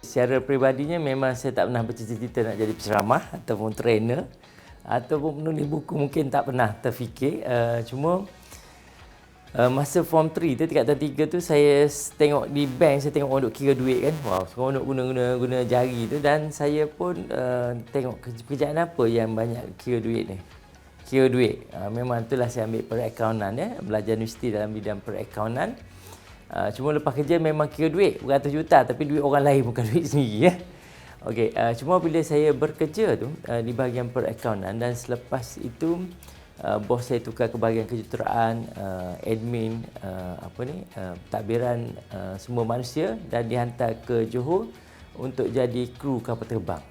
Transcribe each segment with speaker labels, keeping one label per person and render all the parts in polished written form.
Speaker 1: Secara peribadinya memang saya tak pernah bercita-cita nak jadi penceramah ataupun trainer ataupun penulis buku, mungkin tak pernah terfikir. Cuma masa form 3 tu, tingkatan 3 tu, saya tengok di bank, saya tengok orang duk kira duit kan. Wow, semua orang duk guna jari tu, dan saya pun tengok pekerjaan apa yang banyak kira duit ni. Kira duit. Memang itulah saya ambil perakaunan ya, belajar universiti dalam bidang perakaunan. Cuma lepas kerja memang kira duit beratus juta, tapi duit orang lain bukan duit sendiri ya. Okey, cuma bila saya bekerja tu di bahagian perakaunan, dan selepas itu bos saya tukar ke bahagian kejuruteraan, admin, pentadbiran semua manusia, dan dihantar ke Johor untuk jadi kru kapal terbang.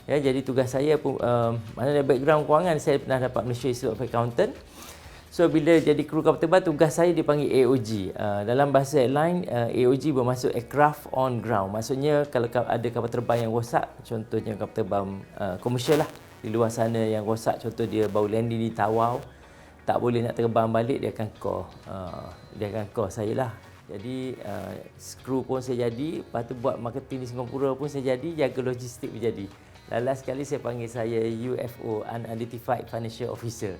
Speaker 1: Ya, jadi tugas saya pun mana dari background kewangan, saya pernah dapat Malaysia Institute of Accountant. So bila jadi kru kapal terbang, tugas saya dipanggil AOG. Dalam bahasa airline, AOG bermaksud Aircraft on Ground. Maksudnya kalau ada kapal terbang yang rosak, contohnya kapal terbang komersial lah di luar sana yang rosak, contoh dia baru landing di Tawau, tak boleh nak terbang balik, dia akan call saya lah. Jadi kru pun saya jadi, lepas tu buat marketing di Singapura pun saya jadi, jaga logistik pun jadi. Last sekali saya panggil saya UFO, Unidentified Financial Officer.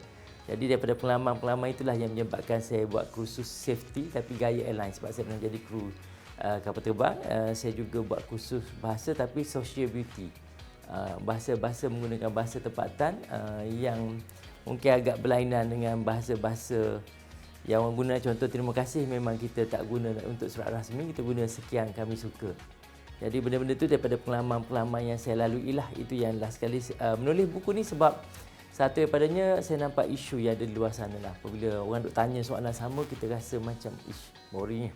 Speaker 1: Jadi daripada pengalaman-pengalaman itulah yang menyebabkan saya buat kursus safety tapi gaya airline, sebab saya pernah jadi kru kapal terbang. Saya juga buat kursus bahasa tapi social beauty. Bahasa-bahasa menggunakan bahasa tempatan yang mungkin agak berlainan dengan bahasa-bahasa yang orang guna. Contoh terima kasih memang kita tak guna untuk surat rasmi, kita guna sekian kami suka. Jadi benda-benda tu daripada pengalaman-pengalaman yang saya lalui lah. Itu yang last sekali menulis buku ni, sebab satu daripadanya saya nampak isu yang ada di luar sana lah. Apabila orang duk tanya soalan sama, kita rasa macam boring.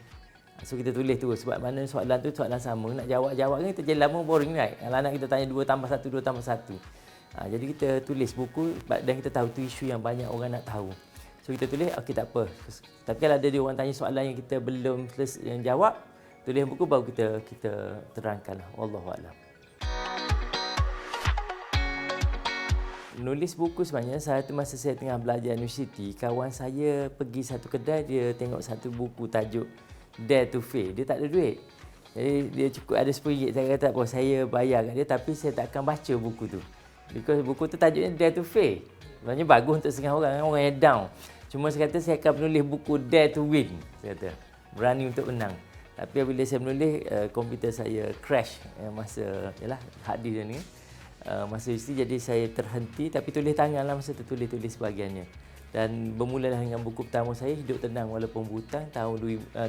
Speaker 1: So kita tulis tu, sebab mana soalan tu soalan sama, nak jawab-jawab kan kita jadi lama, boring right. Kalau nak kita tanya 2 tambah 1, 2 tambah 1. Jadi kita tulis buku dan kita tahu tu isu yang banyak orang nak tahu. So kita tulis, okey tak apa. Tapi kalau ada orang tanya soalan yang kita belum yang jawab, tulis buku baru kita terangkan lah. Wallahualam. Nulis buku sebenarnya, satu masa saya tengah belajar universiti, kawan saya pergi satu kedai, dia tengok satu buku tajuk Dare to Fail. Dia tak ada duit. Jadi dia cukup ada RM10. Saya kata apa, saya bayar kat dia, tapi saya tak akan baca buku tu. Because buku tu tajuknya Dare to Fail. Sebenarnya bagus untuk setengah orang yang down. Cuma saya kata saya akan menulis buku Dare to Win. Saya kata berani untuk menang. Tapi bila saya menulis, komputer saya crash masa hard disk ni. Masa isteri, jadi saya terhenti, tapi tulis tangan lah masa tu, tulis sebahagiannya. Dan bermulalah dengan buku pertama saya, Hidup Tenang Walaupun Berhutang,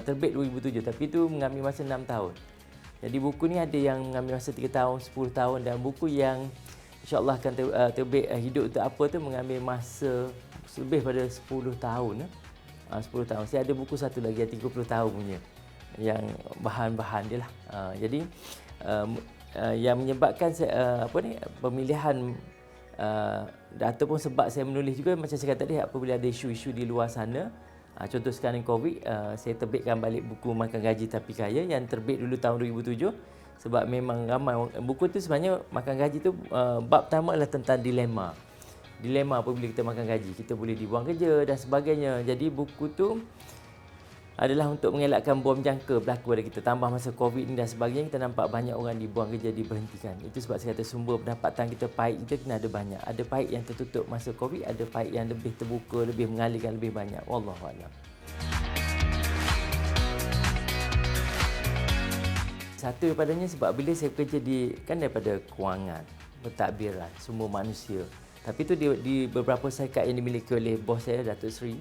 Speaker 1: terbit 2007, tapi itu mengambil masa 6 tahun. Jadi buku ni ada yang mengambil masa 3 tahun, 10 tahun, dan buku yang insya-Allah akan terbit, Hidup Untuk Apa tu, mengambil masa lebih pada 10 tahun. 10 tahun. Saya ada buku satu lagi yang 30 tahun punya, yang bahan-bahan dia lah. Jadi yang menyebabkan pemilihan ataupun sebab saya menulis juga, macam saya kata tadi, apabila ada isu-isu di luar sana, contoh sekarang COVID, saya terbitkan balik buku Makan Gaji Tapi Kaya yang terbit dulu tahun 2007, sebab memang ramai buku tu. Sebenarnya Makan Gaji tu bab pertama adalah tentang dilema apabila kita makan gaji, kita boleh dibuang kerja dan sebagainya. Jadi buku tu adalah untuk mengelakkan bom jangka berlaku pada kita. Tambah masa COVID ni dan sebagainya, kita nampak banyak orang dibuang kerja, diberhentikan. Itu sebab saya kata sumber pendapatan kita, pahit kita kena ada banyak. Ada pahit yang tertutup masa COVID, ada pahit yang lebih terbuka, lebih mengalirkan lebih banyak. Wallahualam. Satu daripadanya sebab bila saya bekerja daripada kewangan, pentadbiran, semua manusia. Tapi itu di beberapa syarikat yang dimiliki oleh bos saya, Datuk Seri.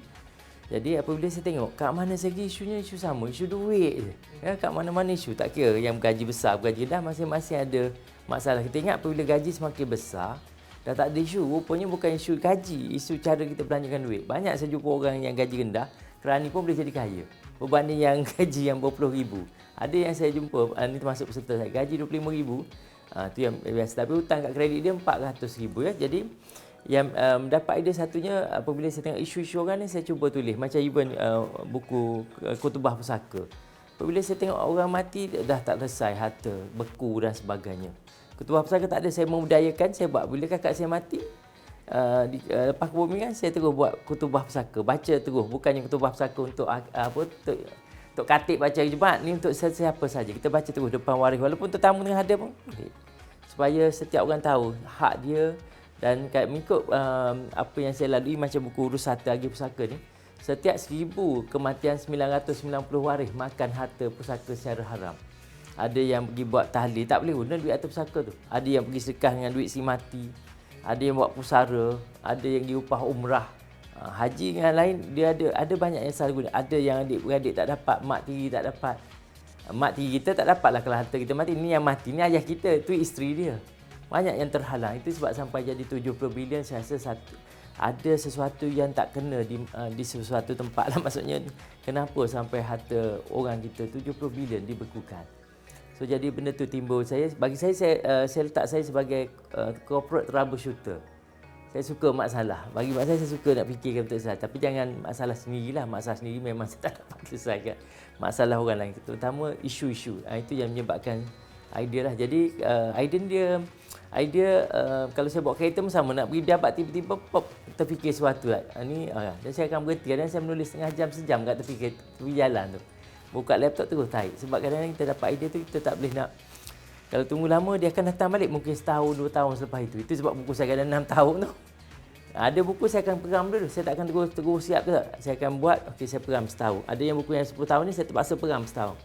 Speaker 1: Jadi apabila saya tengok, kat mana segi isunya isu sama, isu duit je. Ya, kat mana-mana isu, tak kira yang gaji besar, gaji rendah, masing-masing ada masalah. Kita ingat apabila gaji semakin besar, dah tak ada isu. Rupanya bukan isu gaji, isu cara kita belanjakan duit. Banyak saya jumpa orang yang gaji rendah, kerani pun boleh jadi kaya, berbanding yang gaji yang berpuluh ribu. Ada yang saya jumpa, ini termasuk peserta saya, gaji RM25,000, tu yang biasa. Tapi hutang kat kredit dia RM400,000 ya. Jadi yang dapat idea satunya, apabila saya tengok isu-isu orang ni, saya cuba tulis. Macam even buku Kutubah Pusaka. Apabila saya tengok orang mati, dah tak selesai harta, beku dan sebagainya. Kutubah Pusaka tak ada, saya memudayakan, saya buat. Bila kakak saya mati, lepas kebumian, saya terus buat Kutubah Pusaka. Baca terus, bukannya Kutubah Pusaka untuk Tok Khatib baca hari Jumaat ni untuk siapa saja. Kita baca terus depan waris walaupun tetamu tengah ada pun boleh. Supaya setiap orang tahu hak dia dan mengikut apa yang saya lalui macam buku Urus Harta Agih Pusaka ni, setiap 1000 kematian 990 waris makan harta pusaka secara haram. Ada yang pergi buat tahlil, tak boleh guna duit harta pusaka tu. Ada yang pergi sedekah dengan duit si mati. Ada yang buat pusara, ada yang diupah umrah. Haji dengan lain, dia ada banyak yang salah guna. Ada yang adik-beradik tak dapat, mak tiri tak dapat. Mak tiri kita tak dapatlah kalau harta kita mati. Ni yang mati, ni ayah kita, tu isteri dia. Banyak yang terhalang. Itu sebab sampai jadi 70 bilion, saya rasa ada sesuatu yang tak kena di sesuatu tempat lah. Maksudnya, kenapa sampai harta orang kita 70 bilion dibekukan. So, jadi benda tu timbul bagi saya letak saya sebagai corporate troubleshooter. Saya suka masalah. Bagi mak saya suka nak fikirkan betul salah. Tapi jangan masalah sendirilah. Masalah sendiri memang saya tak dapat selesaikan. Masalah orang lain. Terutama isu-isu. Itu yang menyebabkan idea lah. Jadi idea kalau saya bawa kereta pun sama. Nak pergi pejabat tiba-tiba pop, terfikir sesuatu lah. Dan saya akan berhenti. Dan saya menulis setengah jam, sejam kat tepi jalan tu. Buka laptop terus tarik. Sebab kadang-kadang kita dapat idea tu, kita tak boleh nak. Kalau tunggu lama, dia akan datang balik mungkin setahun, 2 tahun selepas itu. Itu sebab buku saya kadang 6 tahun tu. Ada buku saya akan peram dulu. Saya tak akan terus siap tu tak. Saya akan buat, okey saya peram setahun. Ada yang buku yang 10 tahun ni saya terpaksa peram setahun.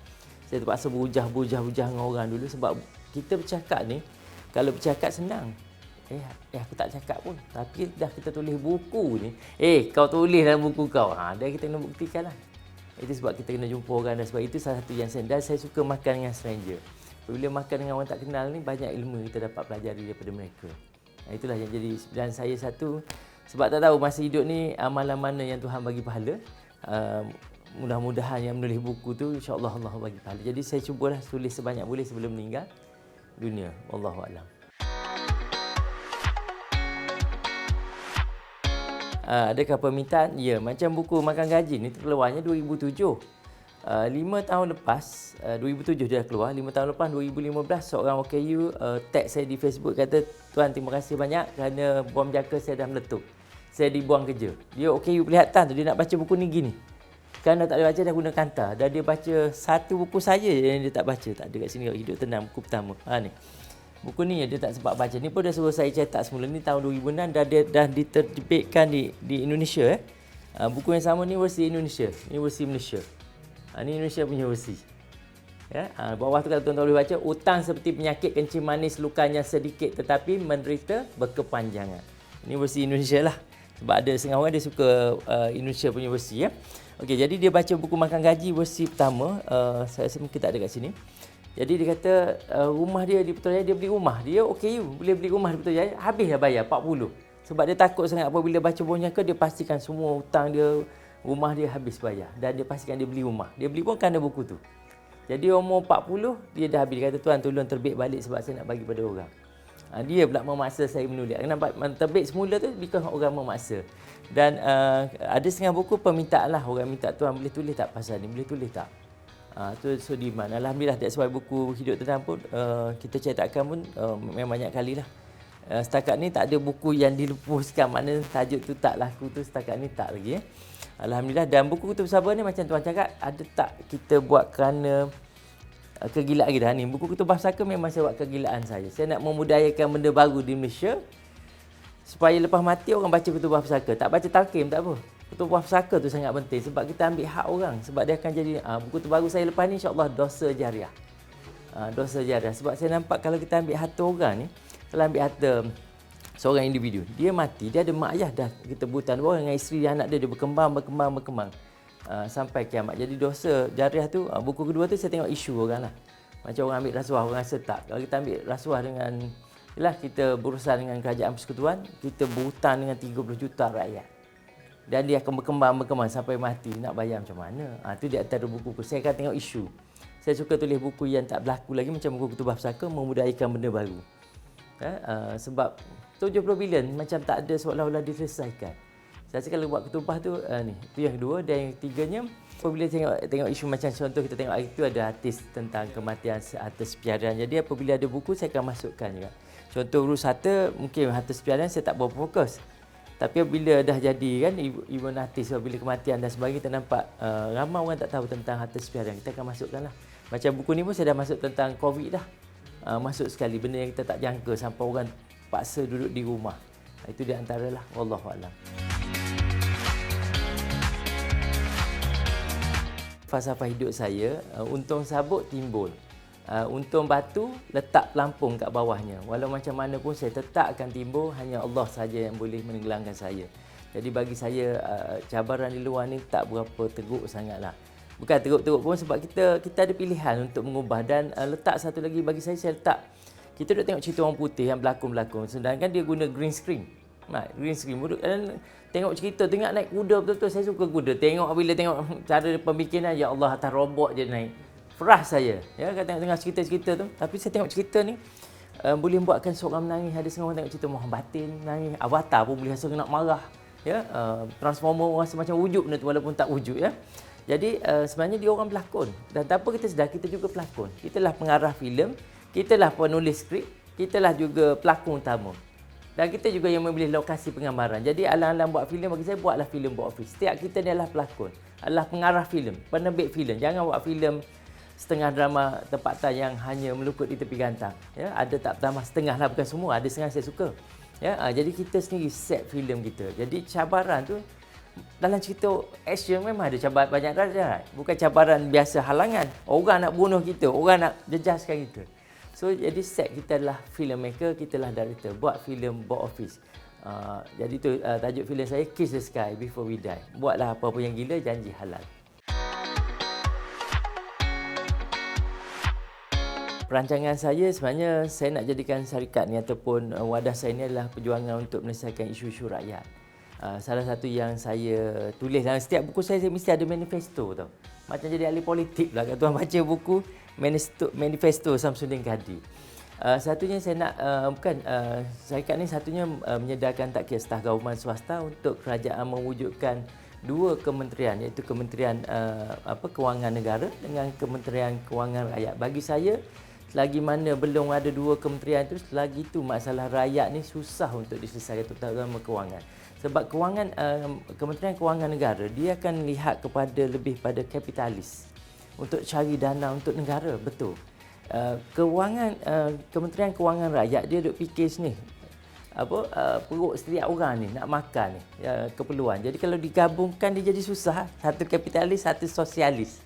Speaker 1: Saya terpaksa berhujah dengan orang dulu sebab kita bercakap ni, kalau bercakap senang. Aku tak cakap pun. Tapi dah kita tulis buku ni, kau tulis dalam buku kau. Dah kita kena buktikan lah. Itu sebab kita kena jumpa orang dan sebab itu salah satu yang saya suka makan dengan stranger. Bila makan dengan orang tak kenal ni, banyak ilmu kita dapat pelajari daripada mereka. Itulah yang jadi, dan saya satu, sebab tak tahu masa hidup ni amalan mana yang Tuhan bagi pahala. Mudah-mudahan yang menulis buku tu, insya-Allah Allah bagi pahala. Jadi saya cubalah tulis sebanyak boleh sebelum meninggal dunia. Wallahualam. Adakah permintaan? Ya, macam buku Makan Gaji ni keluarnya 2007. 5 tahun lepas, 2007 dia dah keluar. 5 tahun lepas, 2015, seorang OKU tag saya di Facebook kata, "Tuan, terima kasih banyak kerana bom jaka saya dah meletup. Saya dibuang kerja." Dia OKU pelihatan tu, dia nak baca buku ni gini. Kerana tak boleh baca, dah guna kanta. Dan dia baca satu buku saja yang dia tak baca. Tak ada kat sini, Hidup Tenang, buku pertama. Ni. Buku ni dia tak sempat baca. Ni pun dah suruh saya cetak semula. Ni tahun 2006 dah diterbitkan di Indonesia. Buku yang sama ni versi Indonesia. Ni versi Malaysia. Ini Indonesia punya versi. Bawah tu kalau tuan-tuan boleh baca, utang seperti penyakit kencing manis, lukanya sedikit tetapi menderita berkepanjangan. Ini versi Indonesia lah. Sebab ada setengah orang dia suka Indonesia punya versi. Okey, jadi dia baca buku Makan Gaji versi pertama. Saya rasa mungkin tak ada kat sini. Jadi dia kata rumah dia di Putrajaya, dia beli rumah. Dia boleh beli rumah di Putrajaya, habis dah bayar 40. Sebab dia takut sangat apabila baca bom jaka, dia pastikan semua hutang dia, rumah dia habis bayar. Dan dia pastikan dia beli rumah. Dia beli pun kerana buku tu. Jadi umur 40, dia dah habis. Dia kata, "Tuan, tolong terbit balik sebab saya nak bagi pada orang." Dia pula memaksa saya menulis. Kenapa terbit semula tu? Because orang memaksa. Dan ada setengah buku permintaan lah. Orang minta, "Tuan, boleh tulis tak pasal ni? Boleh tulis tak?" Tu so demand. Alhamdulillah, that's why buku Hidup Tenang pun kita cetakkan pun memang banyak kali lah. Setakat ni tak ada buku yang dilupuskan. Maknanya tajuk tu tak laku tu setakat ni tak lagi. Alhamdulillah. Dan buku Kutub Sabar ni macam tuan cakap, ada tak kita buat kerana kegilaan kita ni. Buku Kutub Pusaka memang saya buat kegilaan saya. Saya nak memudayakan benda baru di Malaysia supaya lepas mati orang baca Kutub Pusaka. Tak baca talqin tak apa. Kutub Pusaka tu sangat penting sebab kita ambil hak orang. Sebab dia akan jadi buku tu baru saya lepas ni, insya-Allah dosa jariah. Dosa jariah. Sebab saya nampak kalau kita ambil harta orang ni, kalau ambil harta seorang individu, dia mati, dia ada mak ayah dah kita butan orang dengan isteri dan anak dia berkembang sampai kiamat. Jadi dosa jariah tu, buku kedua tu saya tengok isu orang lah. Macam orang ambil rasuah, orang rasa tak. Kalau kita ambil rasuah dengan, kita berurusan dengan kerajaan persekutuan, kita berhutang dengan 30 juta rakyat. Dan dia akan berkembang sampai mati. Nak bayar macam mana? Tu di antara buku. Saya akan tengok isu. Saya suka tulis buku yang tak berlaku lagi macam buku Kutubah Pusaka, memudayakan benda baru. Sebab 70 bilion macam tak ada seolah-olah diselesaikan. Saya rasa kalau buat ketubah tu, itu yang kedua. Dan yang ketiganya, apabila tengok isu macam contoh kita tengok hari tu ada artis tentang kematian harta sepiaran. Jadi apabila ada buku, saya akan masukkan juga. Contoh Urus Harta, mungkin harta sepiaran saya tak berapa fokus. Tapi bila dah jadi kan ibu natis, bila kematian dan sebagainya, kita nampak ramai orang tak tahu tentang harta sepiharan. Kita akan masukkanlah. Macam buku ni pun saya dah masuk tentang COVID dah. Masuk sekali benda yang kita tak jangka sampai orang paksa duduk di rumah. Itu di antaralah, wallahualam. Falsafah hidup saya, untung sabuk timbul. Untung batu letak pelampung kat bawahnya. Walau macam mana pun saya tetap akan timbul, hanya Allah saja yang boleh menenggelamkan saya. Jadi bagi saya cabaran di luar ni tak berapa teruk sangatlah. Bukan teruk-teruk pun sebab kita ada pilihan untuk mengubah. Dan letak satu lagi bagi saya letak, kita duduk tengok cerita orang putih yang berlakon-berlakon, sedangkan dia guna green screen. Green screen. Dan tengok cerita, tengok naik kuda betul-betul. Saya suka kuda. Tengok bila tengok cara pembikinan, ya Allah, atas robot je naik. Frah saya. Ya, tengok cerita-cerita tu. Tapi saya tengok cerita ni boleh buatkan seorang menangis. Ada setengah orang tengok cerita Muhammad Batin menangis. Avatar pun boleh rasa nak marah. Ya, Transformer rasa macam wujud benda tu walaupun tak wujud, ya. Jadi sebenarnya dia orang pelakon. Dan tanpa kita sedar, kita juga pelakon. Kitalah pengarah filem, kitalah penulis skrip, kitalah juga pelakon utama. Dan kita juga yang memilih lokasi penggambaran. Jadi alang-alang buat filem, bagi saya buatlah filem box office. Setiap kita ni adalah pelakon, adalah pengarah filem, penerbit filem. Jangan buat filem setengah drama tempatan yang hanya meluput di tepi gantang. Ya, ada tak drama setengah lah, bukan semua. Ada setengah saya suka. Ya, jadi kita sendiri set filem kita. Jadi cabaran tu dalam cerita action memang ada cabaran banyak darjat. Bukan cabaran biasa halangan. Orang nak bunuh kita, orang nak jejaskan kita. So jadi set kita adalah filmmaker, kita lah director, buat filem box office. Jadi tu tajuk filem saya, Kiss the Sky Before We Die. Buatlah apa-apa yang gila, janji halal. Perancangan saya sebenarnya saya nak jadikan syarikat ni ataupun wadah saya ni adalah perjuangan untuk menyelesaikan isu-isu rakyat. Salah satu yang saya tulis dalam setiap buku saya mesti ada manifesto tau. Macam jadi ahli politik pula kat tuan baca buku manifesto Samsudin Kadi. Satunya saya nak syarikat ni satunya menyediakan takyat staf government swasta untuk kerajaan mewujudkan dua kementerian, iaitu Kementerian Kewangan Negara dengan Kementerian Kewangan Rakyat. Bagi saya, selagi mana belum ada dua kementerian itu, selagi itu masalah rakyat ni susah untuk diselesaikan, terutama kewangan. Sebab Kementerian Kewangan Negara dia akan lihat kepada lebih pada kapitalis untuk cari dana untuk negara, betul. Kementerian Kewangan Rakyat dia duk fikir sini perut setiap orang ni nak makan ni, keperluan. Jadi kalau digabungkan dia jadi susah, satu kapitalis, satu sosialis.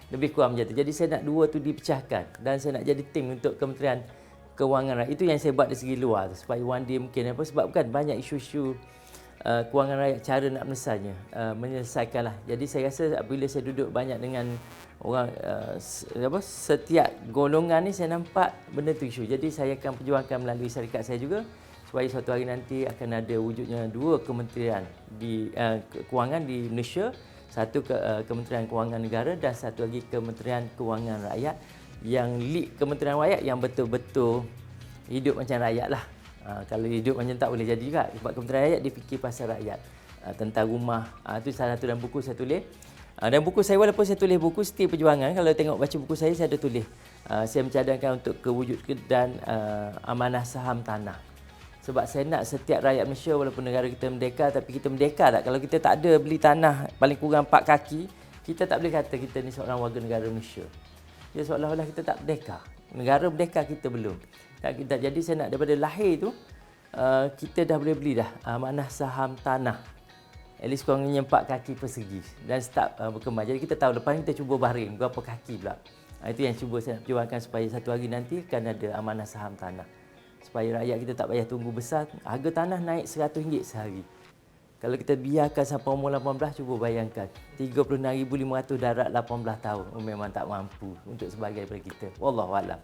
Speaker 1: Lebih kurang macam tu. Jadi saya nak dua tu dipecahkan dan saya nak jadi tim untuk Kementerian Kewangan Rakyat. Itu yang saya buat dari segi luar tu, supaya one day mungkin sebab kan banyak isu-isu kewangan rakyat, cara nak menyelesaikanlah. Jadi saya rasa bila saya duduk banyak dengan orang setiap golongan ni, saya nampak benda tu isu. Jadi saya akan perjuangkan melalui syarikat saya juga supaya suatu hari nanti akan ada wujudnya dua kementerian di kewangan di Malaysia, satu Kementerian Kewangan Negara dan satu lagi Kementerian Kewangan Rakyat, yang lead Kementerian Rakyat yang betul-betul hidup macam rakyat lah. Kalau hidup macam tak boleh jadi juga, sebab Kementerian Rakyat dia fikir pasal rakyat, tentang rumah. Itu salah satu dalam buku saya tulis. Dan buku saya, walaupun saya tulis buku Setia Perjuangan, kalau tengok baca buku saya ada tulis saya mencadangkan untuk kewujudan amanah saham tanah. Sebab saya nak setiap rakyat Malaysia, walaupun negara kita merdeka, tapi kita merdeka tak? Kalau kita tak ada beli tanah paling kurang 4 kaki, kita tak boleh kata kita ni seorang warga negara Malaysia. Dia seolah-olah kita tak merdeka. Negara merdeka kita belum. Jadi saya nak daripada lahir tu kita dah boleh beli dah amanah saham tanah. At least kurangnya 4 kaki persegi dan start berkembang. Jadi kita tahu lepas ni kita cuba baring berapa kaki pula. Itu yang cuba saya nak perjuangkan supaya satu hari nanti akan ada amanah saham tanah. Supaya rakyat kita tak payah tunggu besar. Harga tanah naik RM100 sehari. Kalau kita biarkan sampai umur 18, cuba bayangkan. 36,500 darat 18 tahun. Memang tak mampu untuk sebagai daripada kita. Wallahualam.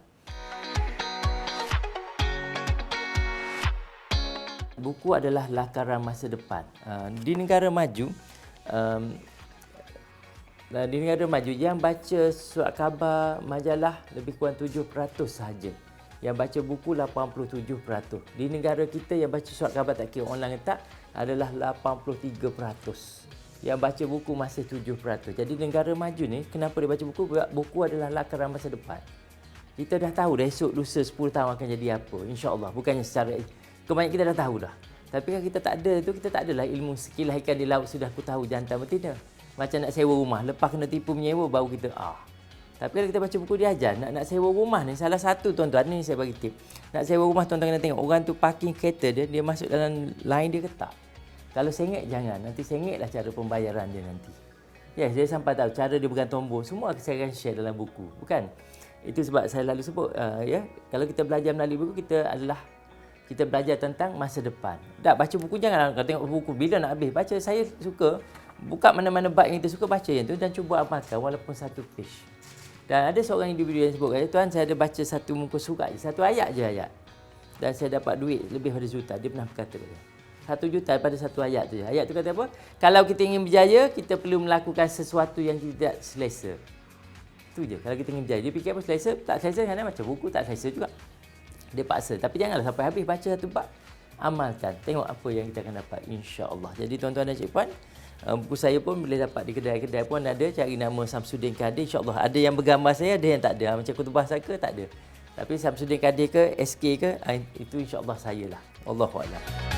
Speaker 1: Buku adalah lakaran masa depan. Di negara maju, yang baca surat khabar, majalah lebih kurang 7% sahaja. Yang baca buku 87%. Di negara kita yang baca surat khabar, tak kira online ke tak, adalah 83%. Yang baca buku masih 7%. Jadi negara maju ni, kenapa dia baca buku? Buku adalah lakaran masa depan. Kita dah tahu dah esok lusa 10 tahun akan jadi apa, insya-Allah. Bukannya secara kebanyakan kita dah tahu dah. Tapi kalau kita tak ada tu, kita tak adalah ilmu sekilas ikan di laut sudah aku tahu jantan betina. Macam nak sewa rumah, lepas kena tipu menyewa baru kita Tapi kalau kita baca buku dia ajar, nak sewa rumah ni salah satu tuan-tuan, ni saya bagi tip. Nak sewa rumah tuan-tuan kena tengok orang tu parking kereta dia masuk dalam line dia ke tak. Kalau sengit jangan, nanti sengitlah cara pembayaran dia nanti. Yes, dia sampai tahu cara dia pegang tombol, semua saya akan share dalam buku, bukan? Itu sebab saya lalu sebut kalau kita belajar melalui buku, kita belajar tentang masa depan. Tak baca buku janganlah kau tengok buku bila nak habis. Baca, saya suka buka mana-mana bab yang kita suka baca yang tu dan cuba amalkan walaupun satu page. Dan ada seorang individu yang sebut kata, "Tuan, saya ada baca satu muka surat je, satu ayat je ayat. Dan saya dapat duit lebih pada juta." Dia pernah berkata pada 1 juta pada satu ayat tu je. Ayat tu kata apa? Kalau kita ingin berjaya, kita perlu melakukan sesuatu yang tidak selesa. Itu je. Kalau kita ingin berjaya, dia fikir apa selesa? Tak selesa kan? Macam buku tak selesa juga. Dia paksa. Tapi janganlah sampai habis baca satu bab. Amalkan. Tengok apa yang kita akan dapat, insya-Allah. Jadi tuan-tuan dan cikgu puan, buku saya pun boleh dapat di kedai-kedai pun ada. Cari nama Samsudin Kadir, insya-Allah. Ada yang bergambar saya, ada yang tak ada. Macam Kutubah Saka tak ada. Tapi Samsudin Kadir ke, SK ke, itu insya-Allah saya lah. Allahuakbar.